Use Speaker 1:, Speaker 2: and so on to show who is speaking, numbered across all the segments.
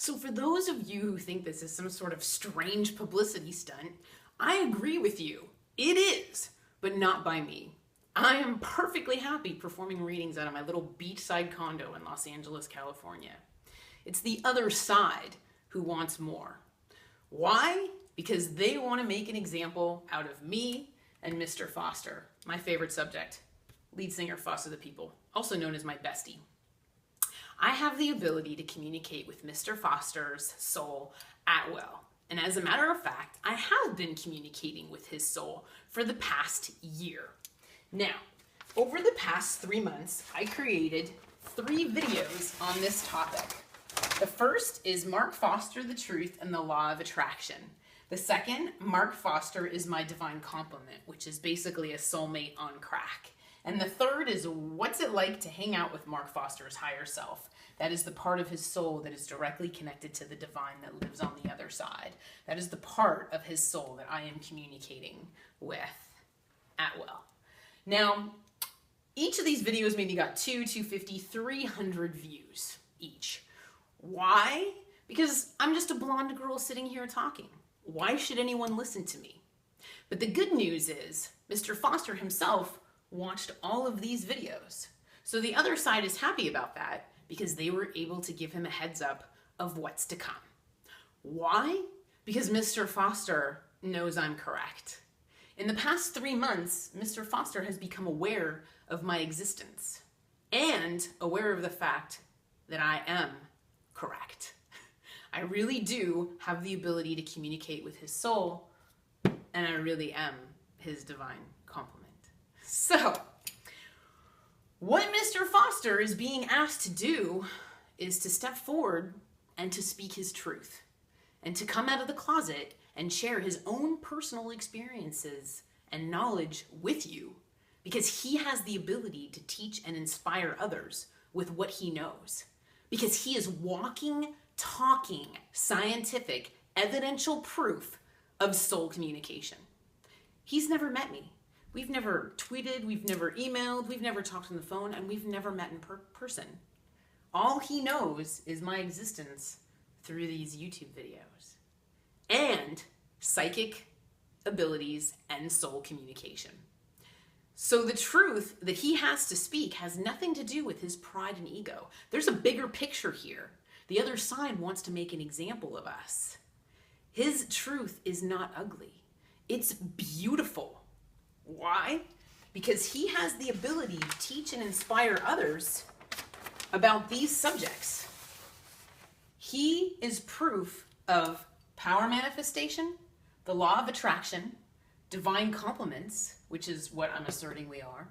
Speaker 1: So for those of you who think this is some sort of strange publicity stunt, I agree with you. It is, but not by me. I am perfectly happy performing readings out of my little beachside condo in Los Angeles, California. It's the other side who wants more. Why? Because they want to make an example out of me and Mr. Foster, my favorite subject, lead singer Foster the People, also known as my bestie. I have the ability to communicate with Mr. Foster's soul at will. And as a matter of fact, I have been communicating with his soul for the past year. Now, over the past 3 months, I created 3 videos on this topic. The first is Mark Foster, the Truth and the Law of Attraction. The second, Mark Foster is my divine complement, which is basically a soulmate on crack. And the third is what's it like to hang out with Mark Foster's higher self. That is the part of his soul that is directly connected to the divine that lives on the other side. That is the part of his soul that I am communicating with at will. Now, each of these videos maybe got 250, 300 views each. Why? Because I'm just a blonde girl sitting here talking. Why should anyone listen to me? But the good news is Mr. Foster himself watched all of these videos. So the other side is happy about that because they were able to give him a heads up of what's to come. Why? Because Mr. Foster knows I'm correct. In the past 3 months, Mr. Foster has become aware of my existence and aware of the fact that I am correct. I really do have the ability to communicate with his soul, and I really am his divine complement. So, what Mr. Foster is being asked to do is to step forward and to speak his truth, and to come out of the closet and share his own personal experiences and knowledge with you, because he has the ability to teach and inspire others with what he knows. Because he is walking, talking, scientific, evidential proof of soul communication. He's never met me. We've never tweeted, we've never emailed, we've never talked on the phone, and we've never met in person. All he knows is my existence through these YouTube videos and psychic abilities and soul communication. So the truth that he has to speak has nothing to do with his pride and ego. There's a bigger picture here. The other side wants to make an example of us. His truth is not ugly. It's beautiful. Why? Because he has the ability to teach and inspire others about these subjects. He is proof of power manifestation, the law of attraction, divine complements, which is what I'm asserting we are,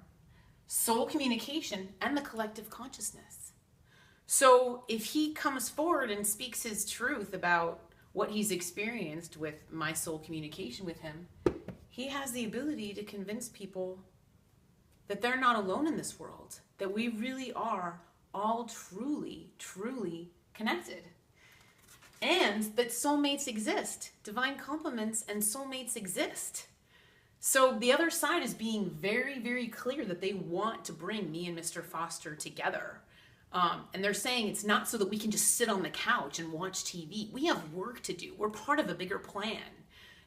Speaker 1: soul communication, and the collective consciousness. So if he comes forward and speaks his truth about what he's experienced with my soul communication with him, he has the ability to convince people that they're not alone in this world, that we really are all truly, truly connected. And that soulmates exist. Divine complements and soulmates exist. So the other side is being very, very clear that they want to bring me and Mr. Foster together. And they're saying it's not so that we can just sit on the couch and watch TV. We have work to do. We're part of a bigger plan.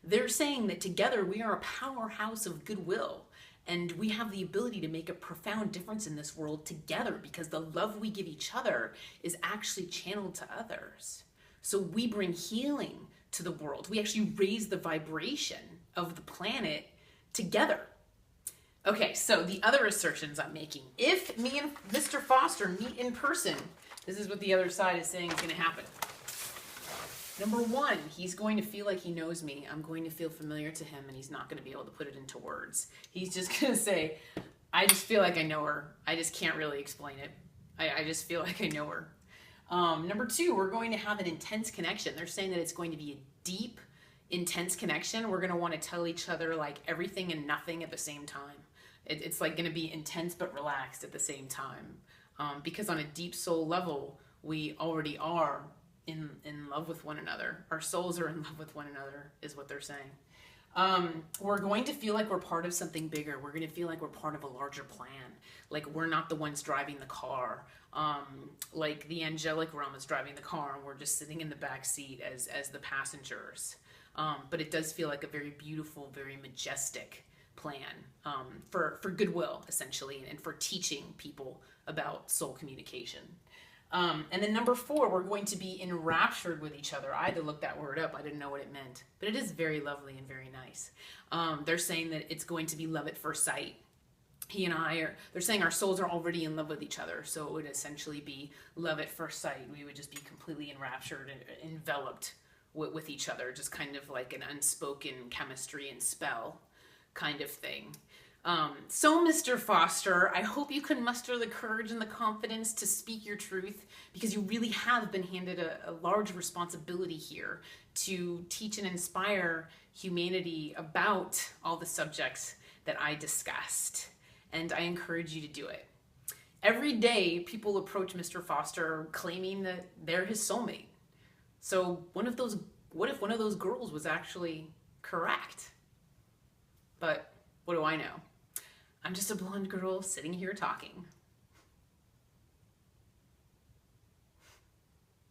Speaker 1: They're saying that together we are a powerhouse of goodwill. And we have the ability to make a profound difference in this world together because the love we give each other is actually channeled to others. So we bring healing to the world. We actually raise the vibration of the planet together. Okay, so the other assertions I'm making. If me and Mr. Foster meet in person, this is what the other side is saying is going to happen. Number 1, he's going to feel like he knows me. I'm going to feel familiar to him, and he's not going to be able to put it into words. He's just going to say, I just feel like I know her. I just can't really explain it. I just feel like I know her. Number 2, we're going to have an intense connection. They're saying that it's going to be a deep, intense connection. We're going to want to tell each other like everything and nothing at the same time. It's like going to be intense but relaxed at the same time. Because on a deep soul level, we already are in love with one another. Our souls are in love with one another, is what they're saying. We're going to feel like we're part of something bigger. We're going to feel like we're part of a larger plan. Like we're not the ones driving the car. like the angelic realm is driving the car and we're just sitting in the back seat as the passengers. But it does feel like a very beautiful, very majestic plan for goodwill, essentially, and for teaching people about soul communication. And then number 4, we're going to be enraptured with each other. I had to look that word up. I didn't know what it meant, but it is very lovely and very nice. They're saying that it's going to be love at first sight. He and I they're saying our souls are already in love with each other. So it would essentially be love at first sight. We would just be completely enraptured and enveloped with each other, just kind of like an unspoken chemistry and spell kind of thing. So, Mr. Foster, I hope you can muster the courage and the confidence to speak your truth, because you really have been handed a large responsibility here to teach and inspire humanity about all the subjects that I discussed. And I encourage you to do it. Every day, people approach Mr. Foster claiming that they're his soulmate. So what if one of those girls was actually correct? But what do I know? I'm just a blonde girl sitting here talking.